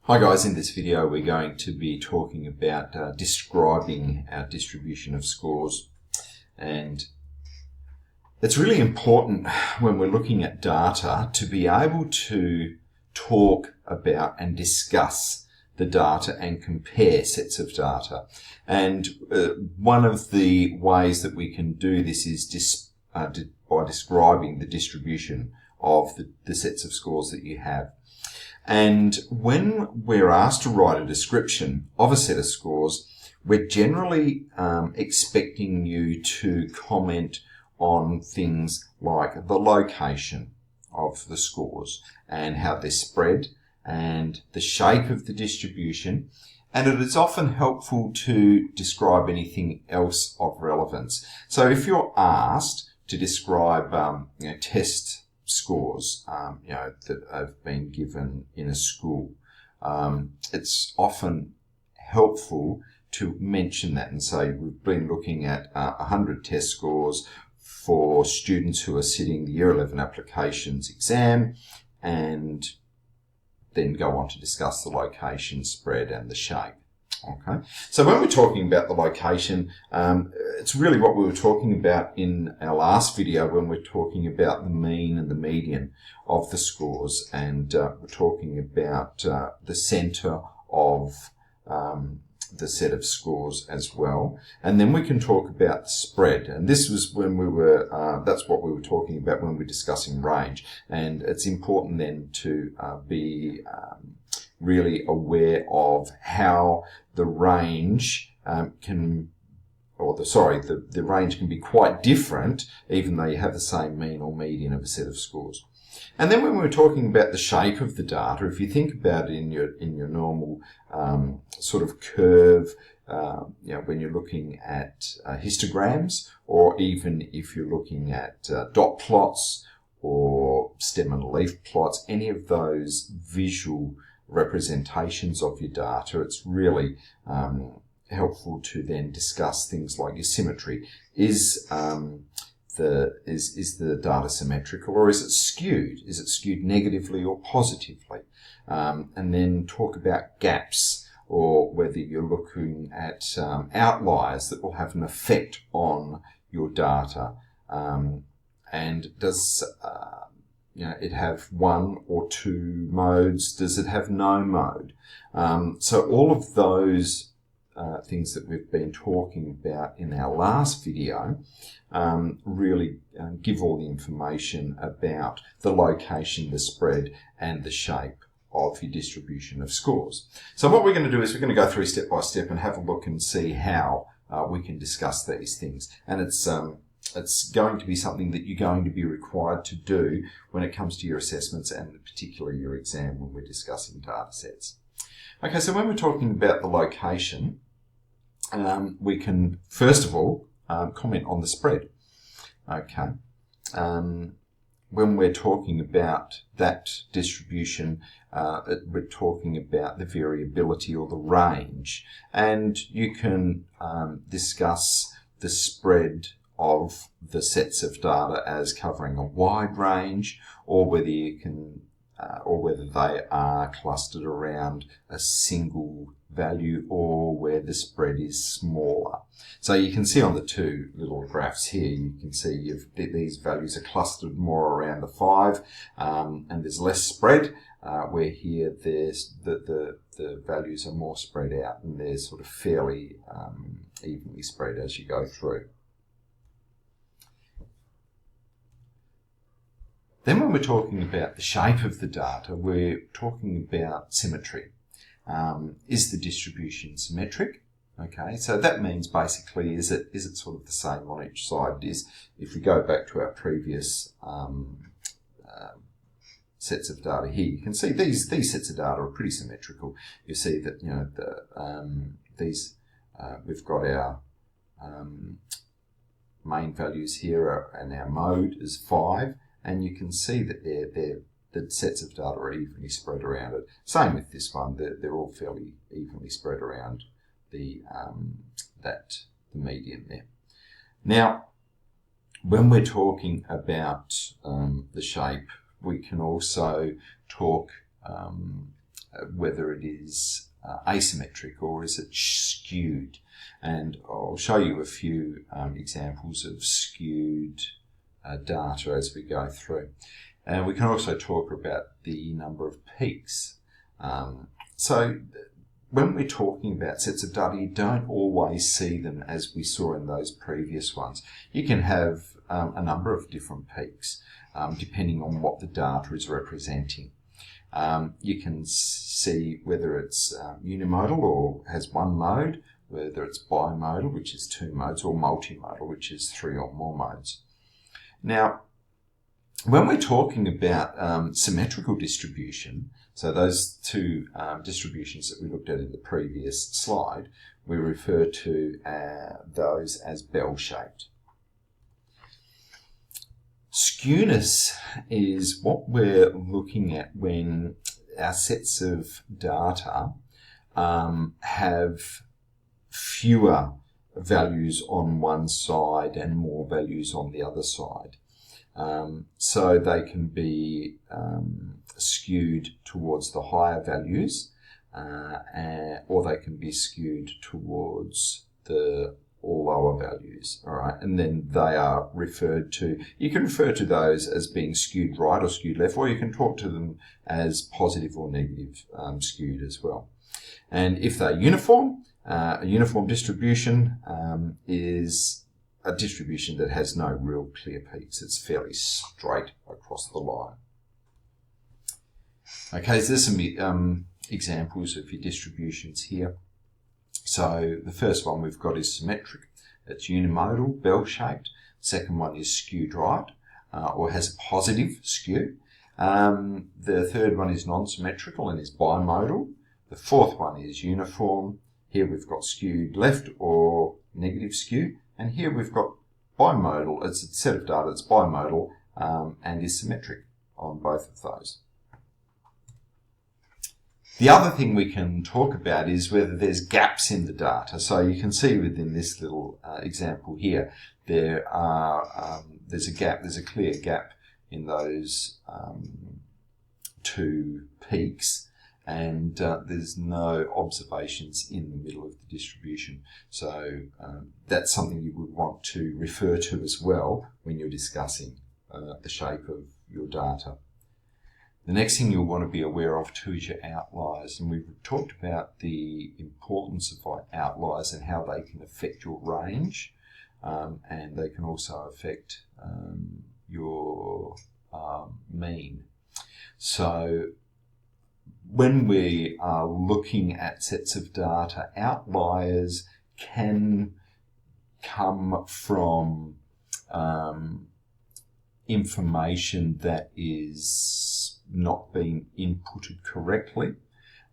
Hi guys, in this video we're going to be talking about describing our distribution of scores, and it's really important when we're looking at data to be able to talk about and discuss the data and compare sets of data. And one of the ways that we can do this is by describing the distribution of the sets of scores that you have. And when we're asked to write a description of a set of scores, we're generally expecting you to comment on things like the location of the scores and how they're spread and the shape of the distribution. And it is often helpful to describe anything else of relevance. So if you're asked to describe test scores that have been given in a school, it's often helpful to mention that and say we've been looking at 100 test scores for students who are sitting the Year 11 applications exam, and then go on to discuss the location, spread and the shape. Okay, so when we're talking about the location, it's really what we were talking about in our last video when we're talking about the mean and the median of the scores, and we're talking about the centre of the set of scores as well. And then we can talk about the spread, and this was when we were that's what we were talking about when we're discussing range. And it's important then to be really aware of how the range the range can be quite different even though you have the same mean or median of a set of scores. And then when we're talking about the shape of the data, if you think about it in your normal sort of curve, when you're looking at histograms, or even if you're looking at dot plots or stem and leaf plots, any of those visual representations of your data, it's really helpful to then discuss things like your symmetry. Is the data symmetrical, or is it skewed? Is it skewed negatively or positively? And then talk about gaps, or whether you're looking at outliers that will have an effect on your data. And does it have one or two modes? Does it have no mode? So all of those things that we've been talking about in our last video really give all the information about the location, the spread and the shape of your distribution of scores. So what we're going to do is we're going to go through step by step and have a look and see how we can discuss these things. And it's going to be something that you're going to be required to do when it comes to your assessments, and particularly your exam when we're discussing data sets. Okay, so when we're talking about the location, we can first of all comment on the spread. Okay, when we're talking about that distribution, we're talking about the variability or the range, and you can discuss the spread of the sets of data as covering a wide range, or whether you can or whether they are clustered around a single value, or where the spread is smaller. So you can see on the two little graphs here, you can see these values are clustered more around the 5, and there's less spread, where here there's the values are more spread out, and they're sort of fairly evenly spread as you go through. Then when we're talking about the shape of the data, we're talking about symmetry. Is the distribution symmetric? Okay, so that means basically is it sort of the same on each side? If we go back to our previous sets of data here, you can see these sets of data are pretty symmetrical. You see that we've got our main values here, and our mode is 5. And you can see that the sets of data are evenly spread around it. Same with this one; they're all fairly evenly spread around the median there. Now, when we're talking about the shape, we can also talk whether it is asymmetric or is it skewed. And I'll show you a few examples of skewed data as we go through. And we can also talk about the number of peaks. So when we're talking about sets of data, you don't always see them as we saw in those previous ones. You can have a number of different peaks depending on what the data is representing. You can see whether it's unimodal or has one mode, whether it's bimodal, which is two modes, or multimodal, which is three or more modes. Now, when we're talking about symmetrical distribution, so those two distributions that we looked at in the previous slide, we refer to those as bell-shaped. Skewness is what we're looking at when our sets of data have fewer values on one side and more values on the other side. So they can be skewed towards the higher values or they can be skewed towards the lower values, all right? And then they are referred to, you can refer to those as being skewed right or skewed left, or you can talk to them as positive or negative skewed as well. And if they're uniform, a uniform distribution is a distribution that has no real clear peaks. It's fairly straight across the line. Okay, so there's some examples of your distributions here. So the first one we've got is symmetric. It's unimodal, bell-shaped. Second one is skewed right, or has a positive skew. The third one is non-symmetrical and is bimodal. The fourth one is uniform. Here we've got skewed left or negative skew. And here we've got bimodal. It's a set of data that's bimodal and is symmetric on both of those. The other thing we can talk about is whether there's gaps in the data. So you can see within this little example here, there's a gap, there's a clear gap in those two peaks, and there's no observations in the middle of the distribution. So that's something you would want to refer to as well when you're discussing the shape of your data. The next thing you'll want to be aware of too is your outliers, and we've talked about the importance of outliers and how they can affect your range, and they can also affect your mean. So when we are looking at sets of data, outliers can come from information that is not being inputted correctly.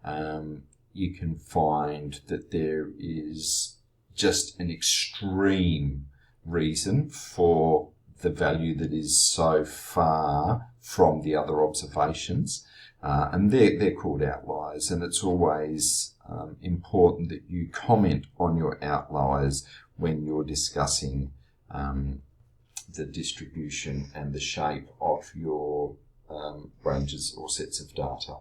You can find that there is just an extreme reason for the value that is so far from the other observations, and they're called outliers, and it's always important that you comment on your outliers when you're discussing the distribution and the shape of your ranges or sets of data.